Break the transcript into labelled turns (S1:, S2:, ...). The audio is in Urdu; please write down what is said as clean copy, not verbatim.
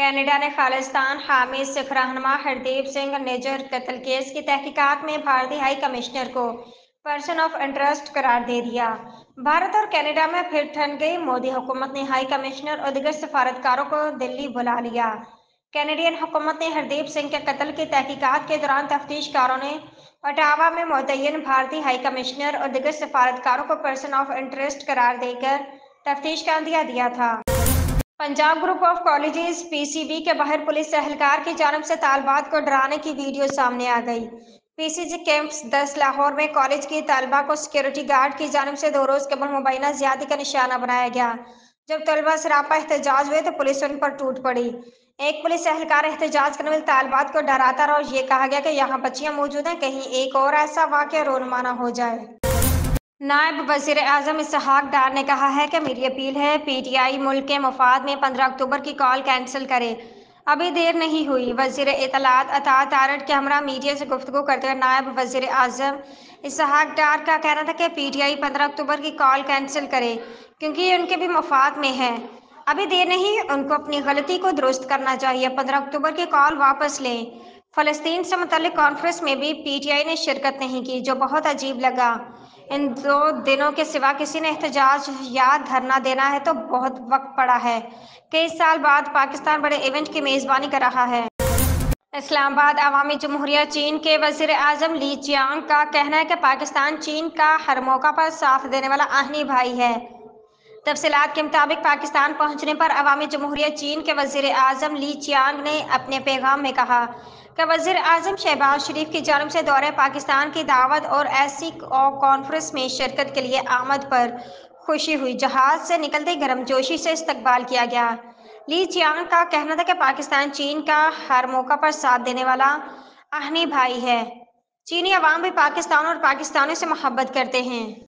S1: کینیڈا نے خالصتان حامی سکھ رہنما ہردیپ سنگھ نجر قتل کیس کی تحقیقات میں بھارتی ہائی کمشنر کو پرسن آف انٹرسٹ قرار دے دیا۔ بھارت اور کینیڈا میں پھر ٹھن گئی۔ مودی حکومت نے ہائی کمشنر اور دیگر سفارتکاروں کو دلی بلا لیا۔ کینیڈین حکومت نے ہردیپ سنگھ کے قتل کی تحقیقات کے دوران تفتیش کاروں نے اٹاوا میں متعین بھارتی ہائی کمشنر اور دیگر سفارتکاروں کو پرسن آف انٹرسٹ قرار دے کر تفتیش کا عندیہ دیا تھا۔ Punjab group of colleges P C B کے باہر پولیس اہلکار کی جانب سے طالبات کو ڈرانے کی ویڈیو سامنے آ گئی۔ پی سی جی کیمپس 10 لاہور میں کالج کی طالبہ کو سیکورٹی گارڈ کی جانب سے 2 روز قبل مبینہ زیادتی کا نشانہ بنایا گیا۔ جب طلبہ سراپا احتجاج ہوئے تو پولیس ان پر ٹوٹ پڑی۔ ایک پولیس اہلکار احتجاج کرنے والے طالبات کو ڈراتا رہا اور یہ کہا گیا کہ یہاں بچیاں موجود ہیں، کہیں ایک اور ایسا واقعہ رونما نہ ہو جائے۔ نائب وزیر اعظم اسحاق ڈار نے کہا ہے کہ میری اپیل ہے پی ٹی آئی ملک کے مفاد میں 15 اکتوبر کی کال کینسل کرے، ابھی دیر نہیں ہوئی۔ وزیر اطلاعات اطاعت تارڑ کے ہمراہ میڈیا سے گفتگو کرتے ہوئے نائب وزیر اعظم اسحاق ڈار کا کہنا تھا کہ پی ٹی آئی 15 اکتوبر کی کال کینسل کرے کیونکہ یہ ان کے بھی مفاد میں ہے۔ ابھی دیر نہیں، ان کو اپنی غلطی کو درست کرنا چاہیے، 15 اکتوبر کی کال واپس لیں۔ فلسطین سے متعلق کانفرنس میں بھی پی ٹی آئی نے شرکت نہیں کی، جو بہت عجیب لگا۔ ان 2 دنوں کے سوا کسی نے احتجاج یا دھرنا دینا ہے تو بہت وقت پڑا ہے۔ کئی سال بعد پاکستان بڑے ایونٹ کی میزبانی کر رہا ہے۔ اسلام آباد عوامی جمہوریہ چین کے وزیر اعظم لی چیانگ کا کہنا ہے کہ پاکستان چین کا ہر موقع پر ساتھ دینے والا آہنی بھائی ہے۔ تفصیلات کے مطابق پاکستان پہنچنے پر عوامی جمہوریہ چین کے وزیر اعظم لی چیانگ نے اپنے پیغام میں کہا کہ وزیر اعظم شہباز شریف کی جانب سے دورہ پاکستان کی دعوت اور ایسی کانفرنس میں شرکت کے لیے آمد پر خوشی ہوئی۔ جہاز سے نکلتے ہی گرمجوشی سے استقبال کیا گیا۔ لی چیانگ کا کہنا تھا کہ پاکستان چین کا ہر موقع پر ساتھ دینے والا آہنی بھائی ہے۔ چینی عوام بھی پاکستان اور پاکستانیوں سے محبت کرتے ہیں۔